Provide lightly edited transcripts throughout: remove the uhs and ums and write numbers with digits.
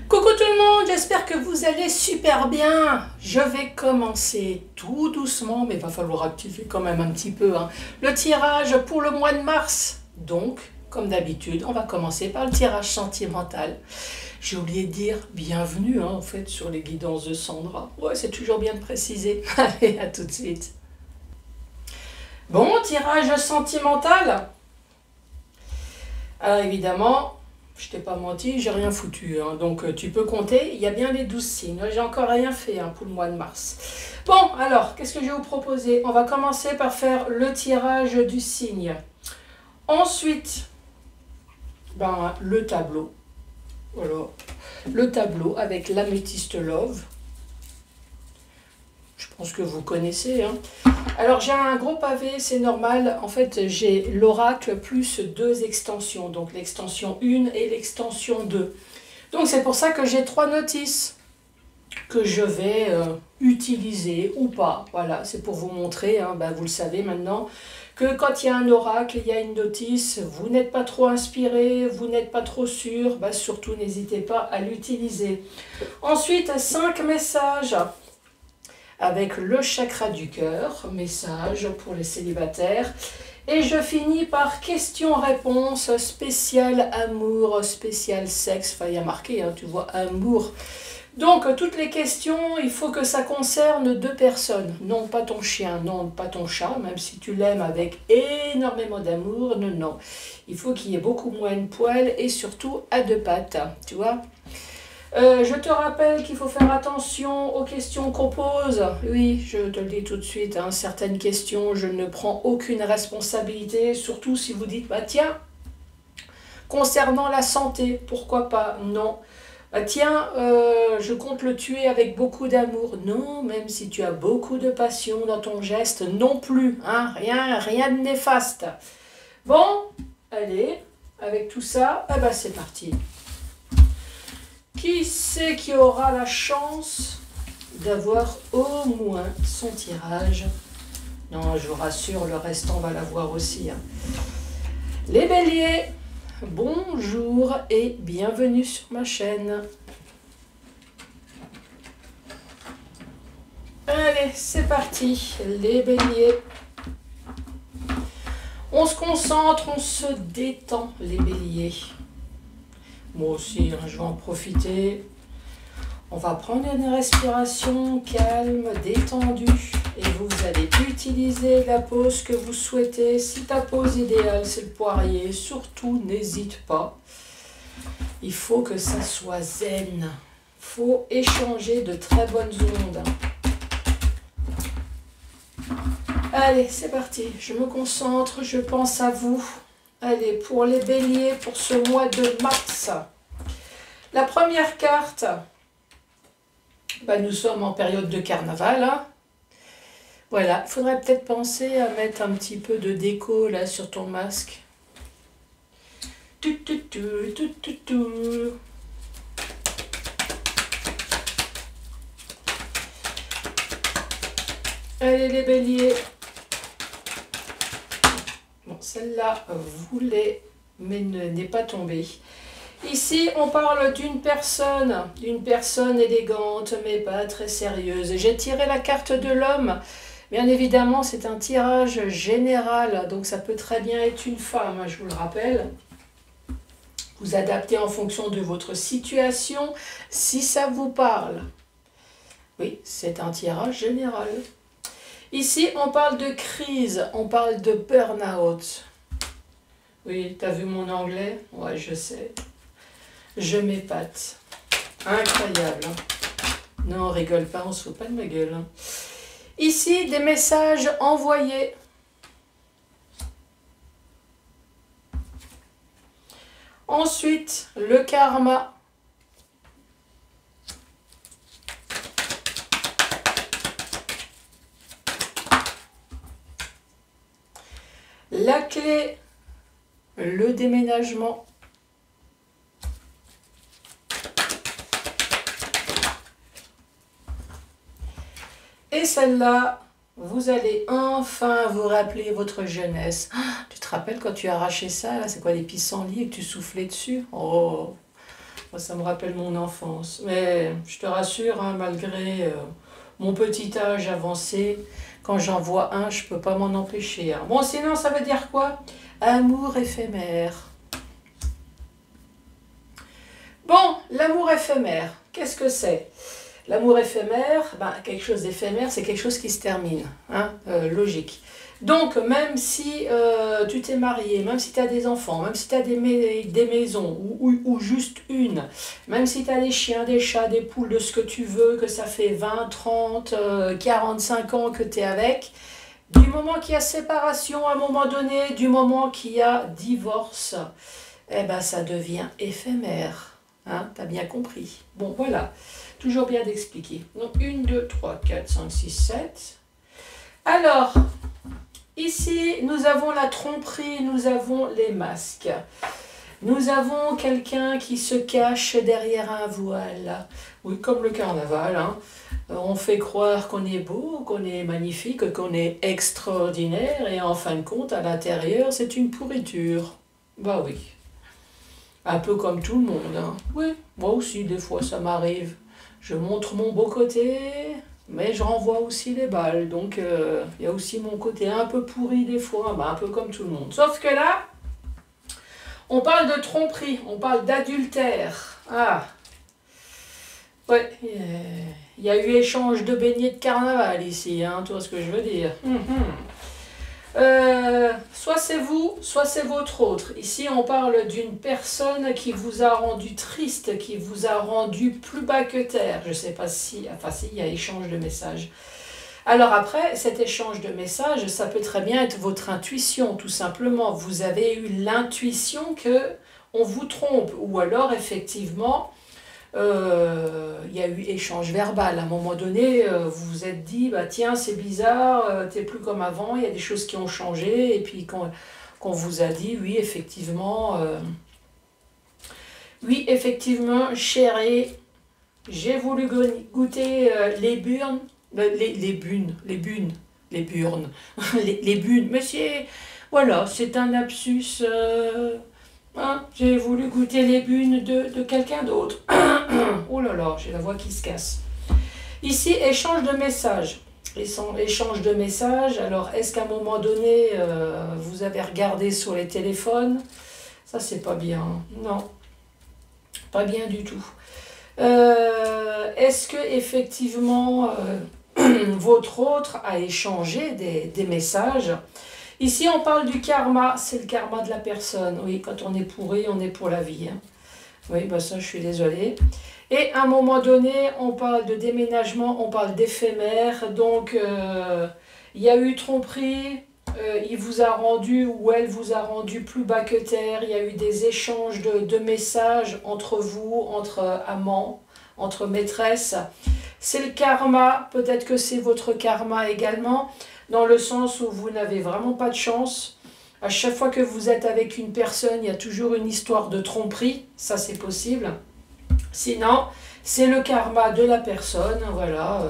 Coucou tout le monde, j'espère que vous allez super bien. Je vais commencer tout doucement, mais il va falloir activer quand même un petit peu, hein, le tirage pour le mois de mars. Donc, comme d'habitude, on va commencer par le tirage sentimental. J'ai oublié de dire bienvenue en fait sur les guidances de Sandra. Ouais, c'est toujours bien de préciser. Allez, à tout de suite. Bon, tirage sentimental. Alors évidemment, je t'ai pas menti, j'ai rien foutu, hein. Donc tu peux compter, il y a bien les 12 signes. J'ai encore rien fait, hein, pour le mois de mars. Bon, alors, qu'est-ce que je vais vous proposer? On va commencer par faire le tirage du signe. Ensuite, le tableau. Voilà, le tableau avec l'améthyste love. Je pense que vous connaissez, hein. Alors j'ai un gros pavé, c'est normal. En fait, j'ai l'oracle plus deux extensions. Donc l'extension 1 et l'extension 2. Donc c'est pour ça que j'ai 3 notices que je vais utiliser ou pas. Voilà, c'est pour vous montrer, hein, vous le savez maintenant, que quand il y a un oracle, il y a une notice, vous n'êtes pas trop inspiré, vous n'êtes pas trop sûr, surtout n'hésitez pas à l'utiliser. Ensuite, 5 messages. Avec le chakra du cœur, message pour les célibataires. Et je finis par question-réponse, spécial amour, spécial sexe. Enfin, il y a marqué, hein, tu vois, amour. Donc, toutes les questions, il faut que ça concerne 2 personnes. Non, pas ton chien, non, pas ton chat, même si tu l'aimes avec énormément d'amour. Non, non. Il faut qu'il y ait beaucoup moins de poils et surtout à 2 pattes, tu vois. Je te rappelle qu'il faut faire attention aux questions qu'on pose. Oui, je te le dis tout de suite, hein, certaines questions, je ne prends aucune responsabilité, surtout si vous dites, tiens, concernant la santé, pourquoi pas? Non. Tiens, je compte le tuer avec beaucoup d'amour. Non, même si tu as beaucoup de passion dans ton geste, non plus, hein, rien de néfaste. Bon, allez, avec tout ça, c'est parti. Qui c'est qui aura la chance d'avoir au moins son tirage? Non, je vous rassure, le restant va l'avoir aussi, hein. Les béliers, bonjour et bienvenue sur ma chaîne. Allez, c'est parti, les béliers. On se concentre, on se détend, les béliers. Moi aussi, je vais en profiter. On va prendre une respiration calme, détendue. Et vous allez utiliser la pose que vous souhaitez. Si ta pose idéale, c'est le poirier, surtout n'hésite pas. Il faut que ça soit zen. Il faut échanger de très bonnes ondes. Allez, c'est parti. Je me concentre, je pense à vous. Allez, pour les béliers, pour ce mois de mars, la première carte, nous sommes en période de carnaval, hein. Voilà, il faudrait peut-être penser à mettre un petit peu de déco là sur ton masque. Allez les béliers. Bon, celle-là, voulait, mais n'est pas tombée. Ici, on parle d'une personne élégante, mais pas très sérieuse. J'ai tiré la carte de l'homme. Bien évidemment, c'est un tirage général, donc ça peut très bien être une femme, je vous le rappelle. Vous adaptez en fonction de votre situation, si ça vous parle. Oui, c'est un tirage général. Ici, on parle de crise, on parle de burn-out. Oui, t'as vu mon anglais? Ouais, je sais. Je m'épate. Incroyable, hein. Non, on rigole pas, on se fout pas de ma gueule, hein. Ici, des messages envoyés. Ensuite, le karma. La clé, le déménagement. Et celle-là, vous allez enfin vous rappeler votre jeunesse. Tu te rappelles quand tu as arraché ça, là, c'est quoi, des pissenlits et que tu soufflais dessus? Oh, Moi, ça me rappelle mon enfance. Mais je te rassure, hein, malgré mon petit âge avancé, quand j'en vois un, je peux pas m'en empêcher. Hein. Bon, sinon, ça veut dire quoi? Amour éphémère. Bon, l'amour éphémère, qu'est-ce que c'est? L'amour éphémère, ben, quelque chose d'éphémère, c'est quelque chose qui se termine, hein, logique. Donc, même si tu t'es marié, même si tu as des enfants, même si tu as des maisons, ou juste une, même si tu as des chiens, des chats, des poules, de ce que tu veux, que ça fait 20, 30, 45 ans que tu es avec, du moment qu'il y a séparation à un moment donné, du moment qu'il y a divorce, eh ben, ça devient éphémère. Hein, t'as bien compris. Bon, voilà. Toujours bien d'expliquer. Donc, 1, 2, 3, 4, 5, 6, 7. Alors, ici, nous avons la tromperie, nous avons les masques. Nous avons quelqu'un qui se cache derrière un voile. Oui, comme le carnaval. Hein. On fait croire qu'on est beau, qu'on est magnifique, qu'on est extraordinaire. Et en fin de compte, à l'intérieur, c'est une pourriture. Bah oui. Un peu comme tout le monde. Hein. Oui, moi aussi, des fois, ça m'arrive. Je montre mon beau côté, mais je renvoie aussi les balles. Donc, il y a aussi mon côté un peu pourri des fois, bah, un peu comme tout le monde. Sauf que là, on parle de tromperie, on parle d'adultère. Ah, ouais, il y a eu échange de beignets de carnaval ici, hein, tu vois ce que je veux dire. Soit c'est vous, soit c'est votre autre. Ici, on parle d'une personne qui vous a rendu triste, qui vous a rendu plus bas que terre. Je ne sais pas si... Enfin, si, il y a échange de messages. Alors après, cet échange de messages, ça peut très bien être votre intuition, tout simplement. Vous avez eu l'intuition que on vous trompe. Ou alors, effectivement... il y a eu échange verbal. À un moment donné, vous vous êtes dit, bah, tiens, c'est bizarre, t'es plus comme avant, il y a des choses qui ont changé. Et puis qu'on vous a dit, oui, effectivement, chérie, j'ai voulu goûter les burnes, les burnes, les burnes. Mais voilà, c'est un lapsus. Hein, j'ai voulu goûter les bunes de quelqu'un d'autre. Oh là là, j'ai la voix qui se casse. Ici, échange de messages. Échange de messages. Alors, est-ce qu'à un moment donné, vous avez regardé sur les téléphones? Ça, c'est pas bien. Non, pas bien du tout. Est-ce que effectivement, votre autre a échangé des messages? Ici, on parle du karma, c'est le karma de la personne. Oui, quand on est pourri, on est pour la vie. Hein. Oui, bah ça, je suis désolée. Et à un moment donné, on parle de déménagement, on parle d'éphémère. Donc, il y a eu tromperie, il vous a rendu ou elle vous a rendu plus bas que terre. Il y a eu des échanges de messages entre vous, entre amants, entre maîtresses. C'est le karma, peut-être que c'est votre karma également. Dans le sens où vous n'avez vraiment pas de chance. À chaque fois que vous êtes avec une personne, il y a toujours une histoire de tromperie. Ça, c'est possible. Sinon, c'est le karma de la personne, voilà,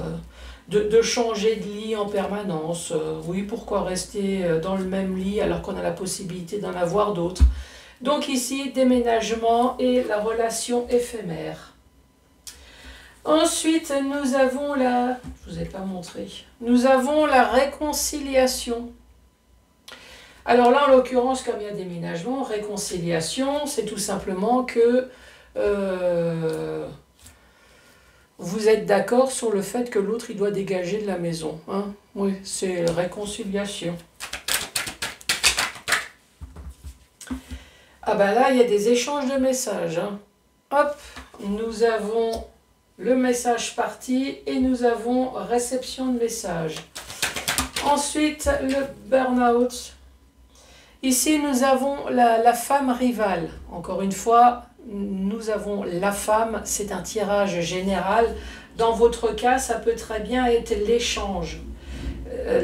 de changer de lit en permanence. Oui, pourquoi rester dans le même lit alors qu'on a la possibilité d'en avoir d'autres. Donc ici, déménagement et la relation éphémère. Ensuite, nous avons je ne vous ai pas montré. Nous avons la réconciliation. Alors là, en l'occurrence, comme il y a déménagement, réconciliation, c'est tout simplement que vous êtes d'accord sur le fait que l'autre, il doit dégager de la maison. Hein? Oui, c'est réconciliation. Ah ben là, il y a des échanges de messages. Hein. Hop, nous avons... le message parti et nous avons réception de message. Ensuite, le burn-out. Ici, nous avons la femme rivale. Encore une fois, nous avons la femme, c'est un tirage général. Dans votre cas, ça peut très bien être l'échange.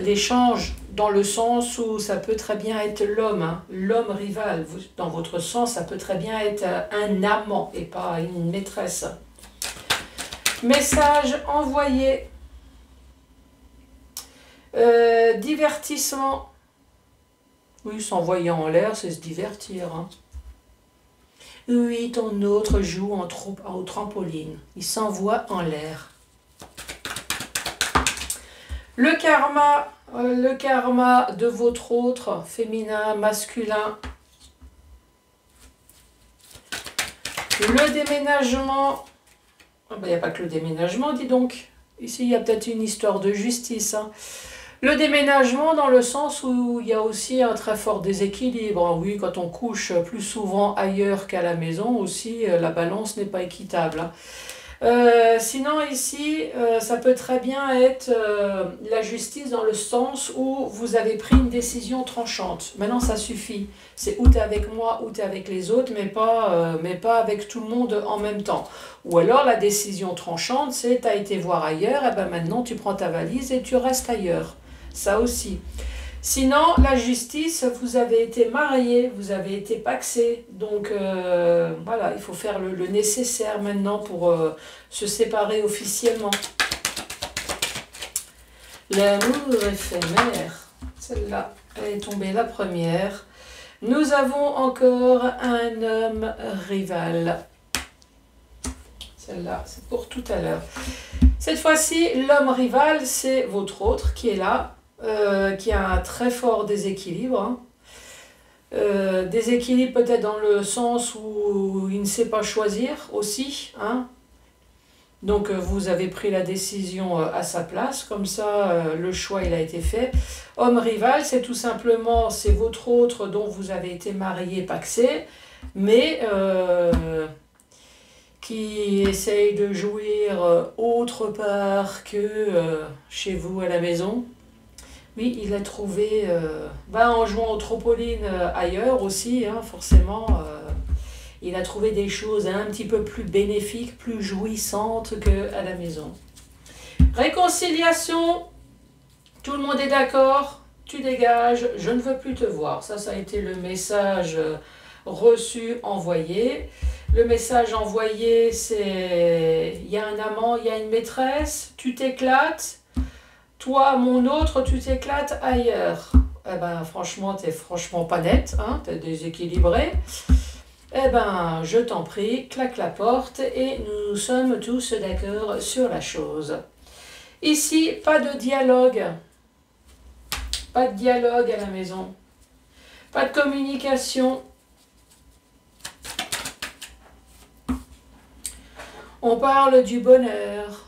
L'échange dans le sens où ça peut très bien être l'homme, hein, l'homme rival. Dans votre sens, ça peut très bien être un amant et pas une maîtresse. Message envoyé. Divertissement. Oui, s'envoyer en l'air, c'est se divertir. Hein. Oui, ton autre joue au trampoline. Il s'envoie en l'air. Le karma de votre autre, féminin, masculin. Le déménagement. Ah ben, il n'y a pas que le déménagement, dis donc. Ici, il y a peut-être une histoire de justice. Hein. Le déménagement dans le sens où il y a aussi un très fort déséquilibre. Oui, quand on couche plus souvent ailleurs qu'à la maison aussi, la balance n'est pas équitable. Hein. Sinon ici, ça peut très bien être la justice dans le sens où vous avez pris une décision tranchante. Maintenant, ça suffit. C'est ou tu es avec moi ou tu es avec les autres, mais pas avec tout le monde en même temps. Ou alors la décision tranchante, c'est tu as été voir ailleurs, et ben maintenant tu prends ta valise et tu restes ailleurs. Ça aussi. Sinon, la justice, vous avez été mariés, vous avez été pacsés. Donc voilà, il faut faire le nécessaire maintenant pour se séparer officiellement. L'amour éphémère. Celle-là, elle est tombée la première. Nous avons encore un homme rival. Celle-là, c'est pour tout à l'heure. Cette fois-ci, l'homme rival, c'est votre autre qui est là. Qui a un très fort déséquilibre. Hein. Déséquilibre peut-être dans le sens où il ne sait pas choisir aussi. Hein. Donc vous avez pris la décision à sa place, comme ça le choix il a été fait. Homme rival, c'est tout simplement, c'est votre autre dont vous avez été marié, pacsé, mais qui essaye de jouir autre part que chez vous à la maison. Oui, il a trouvé, en jouant au trampoline ailleurs aussi, hein, forcément, il a trouvé des choses un petit peu plus bénéfiques, plus jouissantes qu'à la maison. Réconciliation, tout le monde est d'accord, tu dégages, je ne veux plus te voir. Ça a été le message reçu, envoyé. Le message envoyé, c'est, il y a un amant, il y a une maîtresse, tu t'éclates. Toi, mon autre, tu t'éclates ailleurs. Eh ben, franchement, t'es franchement pas nette, hein, t'es déséquilibré. Eh ben, je t'en prie, claque la porte et nous sommes tous d'accord sur la chose. Ici, pas de dialogue. Pas de dialogue à la maison. Pas de communication. On parle du bonheur.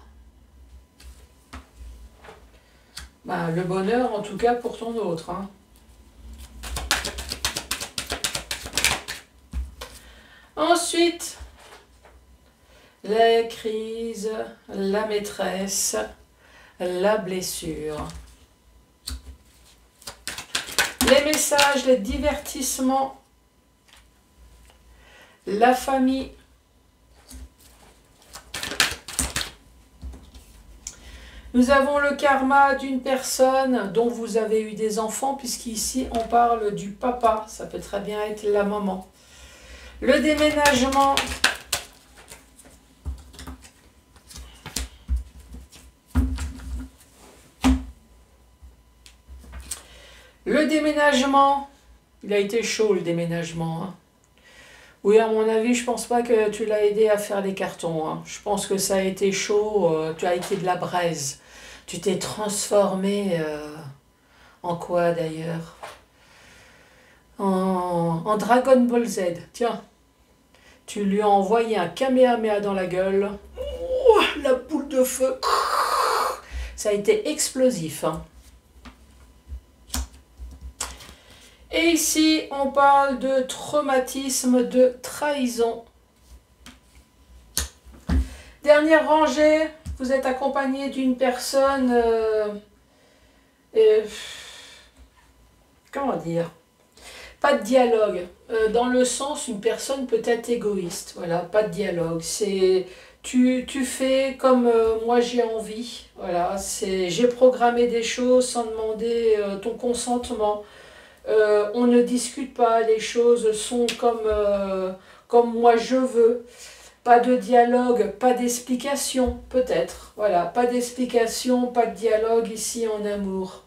Le bonheur, en tout cas, pour ton autre. Hein. Ensuite, les crises, la maîtresse, la blessure. Les messages, les divertissements, la famille. Nous avons le karma d'une personne dont vous avez eu des enfants, puisqu'ici on parle du papa, ça peut très bien être la maman. Le déménagement. Le déménagement, il a été chaud le déménagement. Hein. Oui, à mon avis, je pense pas que tu l'as aidé à faire les cartons. Hein. Je pense que ça a été chaud, tu as été de la braise. Tu t'es transformé en quoi d'ailleurs? En Dragon Ball Z. Tiens, tu lui as envoyé un Kamehameha dans la gueule. Ouh, la boule de feu. Ça a été explosif. Hein. Et ici, on parle de traumatisme, de trahison. Dernière rangée. Vous êtes accompagné d'une personne, comment dire, pas de dialogue, dans le sens une personne peut être égoïste, voilà, pas de dialogue, c'est tu fais comme moi j'ai envie, voilà, j'ai programmé des choses sans demander ton consentement, on ne discute pas, les choses sont comme moi je veux. Pas de dialogue, pas d'explication, peut-être. Voilà, pas d'explication, pas de dialogue ici en amour.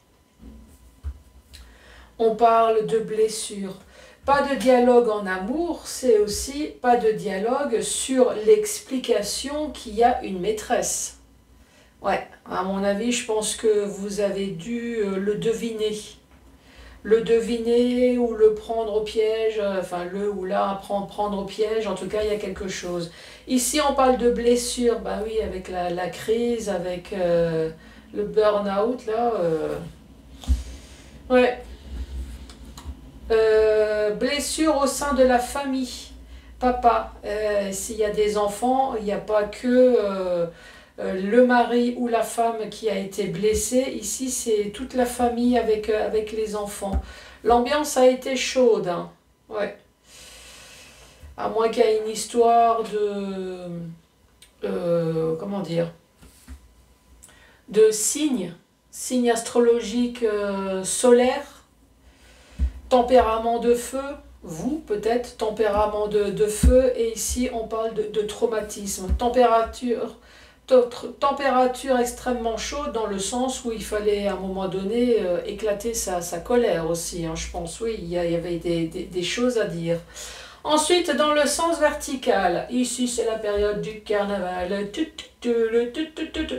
On parle de blessure. Pas de dialogue en amour, c'est aussi pas de dialogue sur l'explication qu'il y a une maîtresse. Ouais, à mon avis, je pense que vous avez dû le deviner. Le deviner ou le prendre au piège, enfin le ou la prendre au piège, en tout cas, il y a quelque chose. Ici, on parle de blessure, bah oui, avec la crise, avec le burn-out, là. Ouais. Blessure au sein de la famille. Papa, s'il y a des enfants, il n'y a pas que le mari ou la femme qui a été blessé. Ici, c'est toute la famille avec les enfants. L'ambiance a été chaude. Hein. Ouais. À moins qu'il y ait une histoire de... comment dire, de signes astrologiques solaires, tempérament de feu, vous peut-être, tempérament de feu, et ici on parle de traumatisme, température extrêmement chaude dans le sens où il fallait à un moment donné éclater sa colère aussi, hein, je pense, oui, il y avait des choses à dire. Ensuite, dans le sens vertical, ici c'est la période du carnaval.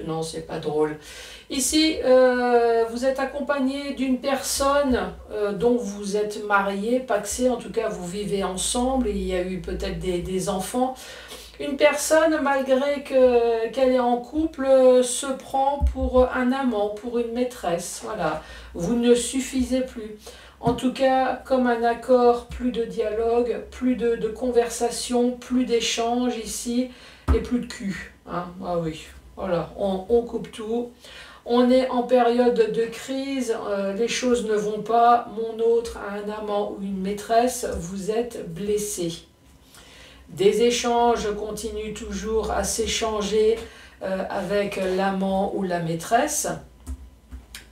Non, c'est pas drôle. Ici, vous êtes accompagné d'une personne dont vous êtes marié, pacsé, en tout cas vous vivez ensemble, et il y a eu peut-être des enfants. Une personne, malgré qu'elle est en couple, se prend pour un amant, pour une maîtresse. Voilà, vous ne suffisez plus. En tout cas, comme un accord, plus de dialogue, plus de conversation, plus d'échange ici, et plus de cul. Hein. Ah oui, voilà, on coupe tout. On est en période de crise, les choses ne vont pas, mon autre a un amant ou une maîtresse, vous êtes blessé. Des échanges continuent toujours à s'échanger avec l'amant ou la maîtresse.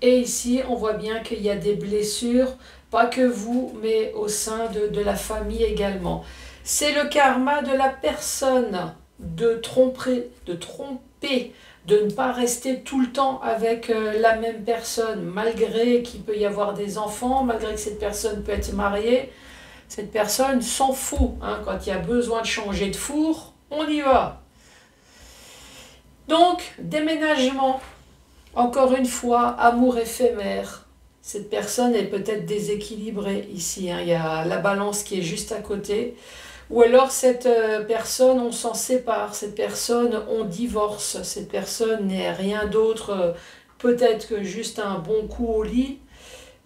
Et ici, on voit bien qu'il y a des blessures, pas que vous, mais au sein de la famille également. C'est le karma de la personne de tromper, de ne pas rester tout le temps avec la même personne, malgré qu'il peut y avoir des enfants, malgré que cette personne peut être mariée. Cette personne s'en fout. Hein, quand il y a besoin de changer de four, on y va. Donc, déménagement. Encore une fois, amour éphémère. Cette personne est peut-être déséquilibrée ici. Hein. Il y a la balance qui est juste à côté. Ou alors cette personne, on s'en sépare. Cette personne, on divorce. Cette personne n'est rien d'autre, peut-être que juste un bon coup au lit.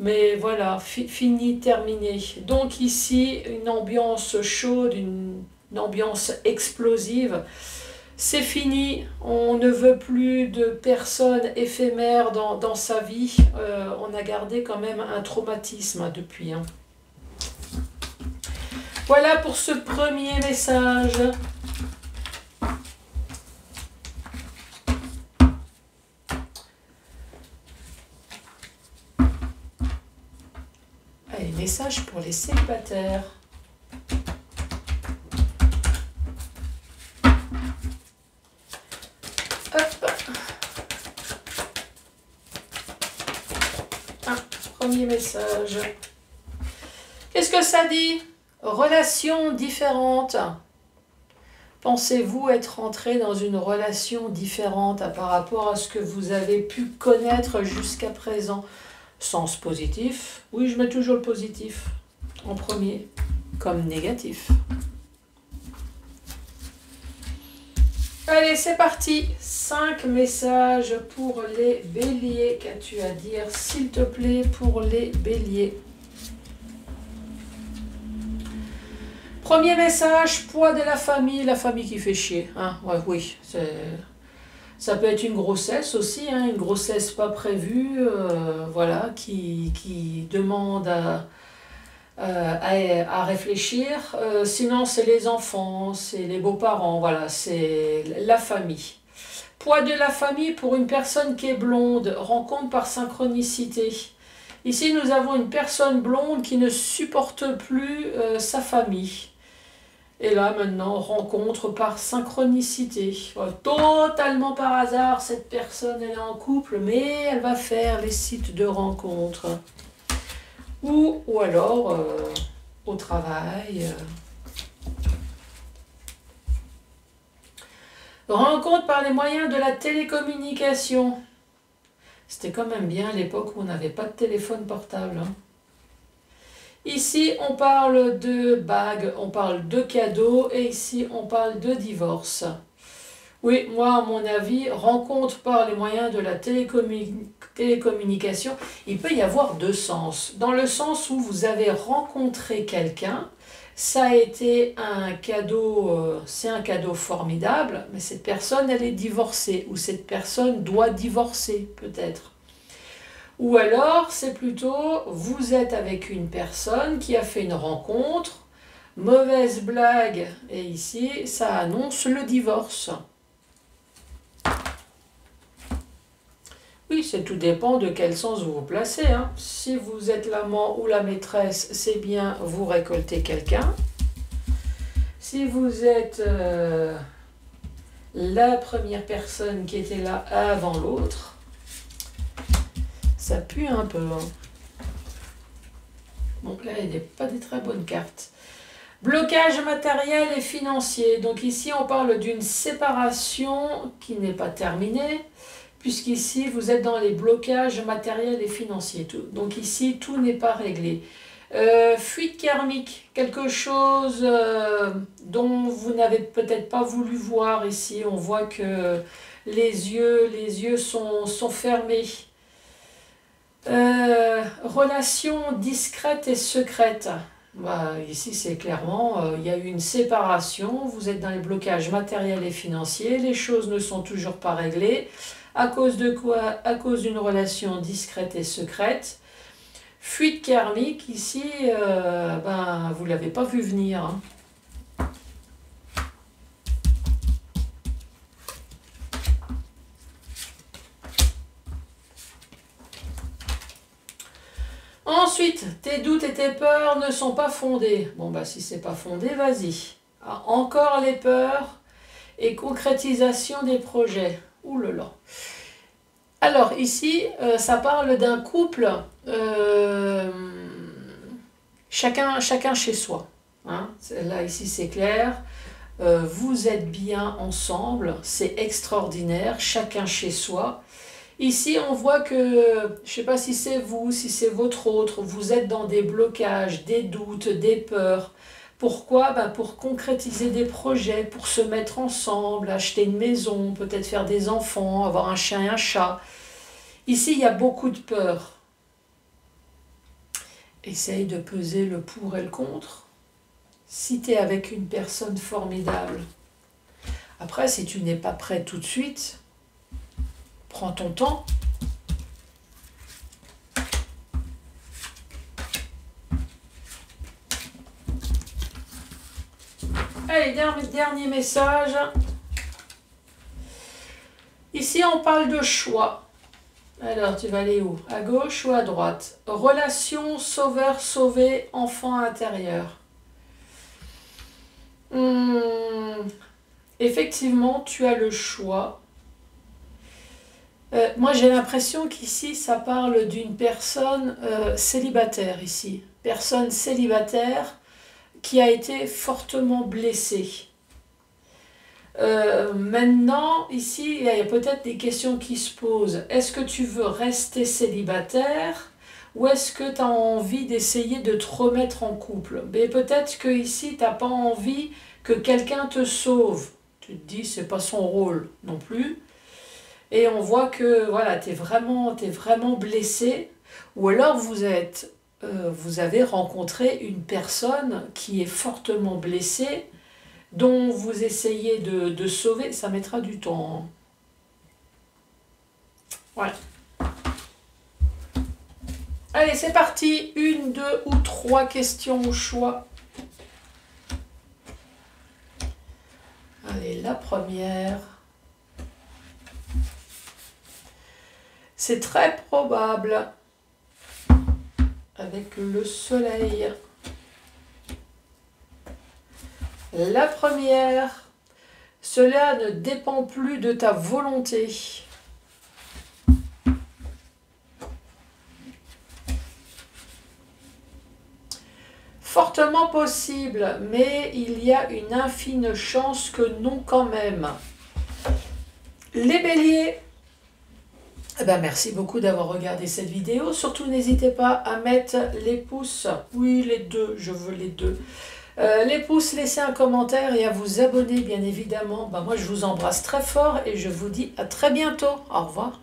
Mais voilà, fini, terminé. Donc ici, une ambiance chaude, une ambiance explosive. C'est fini, on ne veut plus de personnes éphémères dans sa vie. On a gardé quand même un traumatisme depuis. Hein. Voilà pour ce premier message. Allez, message pour les célibataires. Premier message. Qu'est-ce que ça dit? Relation différente. Pensez-vous être entré dans une relation différente par rapport à ce que vous avez pu connaître jusqu'à présent? Sens positif. Oui, je mets toujours le positif en premier, comme négatif. Allez, c'est parti. 5 messages pour les béliers. Qu'as-tu à dire, s'il te plaît, pour les béliers? Premier message, poids de la famille qui fait chier. Hein, ouais, oui, ça peut être une grossesse aussi, hein, une grossesse pas prévue, voilà, qui demande à réfléchir. Sinon, c'est les enfants, c'est les beaux-parents, voilà, c'est la famille. Poids de la famille pour une personne qui est blonde, rencontre par synchronicité. Ici, nous avons une personne blonde qui ne supporte plus sa famille. Et là, maintenant, rencontre par synchronicité. Totalement par hasard, cette personne, elle est en couple, mais elle va faire les sites de rencontres. Ou alors, au travail. Rencontre par les moyens de la télécommunication. C'était quand même bien à l'époque où on n'avait pas de téléphone portable. Hein. Ici, on parle de bagues, on parle de cadeaux, et ici, on parle de divorce. Oui, moi, à mon avis, rencontre par les moyens de la télécommunication, il peut y avoir deux sens. Dans le sens où vous avez rencontré quelqu'un, ça a été un cadeau, c'est un cadeau formidable, mais cette personne, elle est divorcée, ou cette personne doit divorcer, peut-être. Ou alors, c'est plutôt, vous êtes avec une personne qui a fait une rencontre, mauvaise blague, et ici, ça annonce le divorce. Oui, c'est tout dépend de quel sens vous vous placez. Hein. Si vous êtes l'amant ou la maîtresse, c'est bien, vous récoltez quelqu'un. Si vous êtes la première personne qui était là avant l'autre, ça pue un peu. Hein. Donc là, il n'y a pas des très bonnes cartes. Blocage matériel et financier. Donc ici, on parle d'une séparation qui n'est pas terminée, puisqu'ici, vous êtes dans les blocages matériels et financiers. Donc ici, tout n'est pas réglé. Fuite karmique, quelque chose dont vous n'avez peut-être pas voulu voir ici. On voit que les yeux sont fermés. Relation discrète et secrète. Bah, ici, c'est clairement, il y a eu une séparation, vous êtes dans les blocages matériels et financiers, les choses ne sont toujours pas réglées. À cause de quoi? À cause d'une relation discrète et secrète. Fuite karmique, ici, vous ne l'avez pas vu venir. Hein. Ensuite, tes doutes et tes peurs ne sont pas fondés. Bon, bah si c'est pas fondé, vas-y. Ah, encore les peurs et concrétisation des projets. Ouh là là. Alors ici, ça parle d'un couple, chacun chez soi. Hein. Là, ici, c'est clair. Vous êtes bien ensemble, c'est extraordinaire, chacun chez soi. Ici, on voit que, je ne sais pas si c'est vous, si c'est votre autre, vous êtes dans des blocages, des doutes, des peurs. Pourquoi? Pour concrétiser des projets, pour se mettre ensemble, acheter une maison, peut-être faire des enfants, avoir un chien et un chat. Ici, il y a beaucoup de peur. Essaye de peser le pour et le contre. Si tu es avec une personne formidable. Après, si tu n'es pas prêt tout de suite, prends ton temps. Allez, dernier message. Ici, on parle de choix. Alors, tu vas aller où? À gauche ou à droite? Relation sauveur-sauvé, enfant intérieur. Effectivement, tu as le choix. Moi, j'ai l'impression qu'ici, ça parle d'une personne célibataire, ici. Personne célibataire qui a été fortement blessée. Maintenant, ici, il y a peut-être des questions qui se posent. Est-ce que tu veux rester célibataire ou est-ce que tu as envie d'essayer de te remettre en couple? Mais peut-être que ici, tu n'as pas envie que quelqu'un te sauve. Tu te dis, c'est pas son rôle non plus. Et on voit que voilà, tu es vraiment blessé. Ou alors vous avez rencontré une personne qui est fortement blessée, dont vous essayez de sauver. Ça mettra du temps. Voilà. Allez, c'est parti. 1, 2 ou 3 questions au choix. Allez, la première. C'est très probable, avec le soleil. La première, cela ne dépend plus de ta volonté. Fortement possible, mais il y a une infime chance que non quand même. Les béliers, eh ben merci beaucoup d'avoir regardé cette vidéo. Surtout, n'hésitez pas à mettre les pouces. Oui, les deux, je veux les deux. Les pouces, laissez un commentaire et à vous abonner, bien évidemment. Ben, moi, je vous embrasse très fort et je vous dis à très bientôt. Au revoir.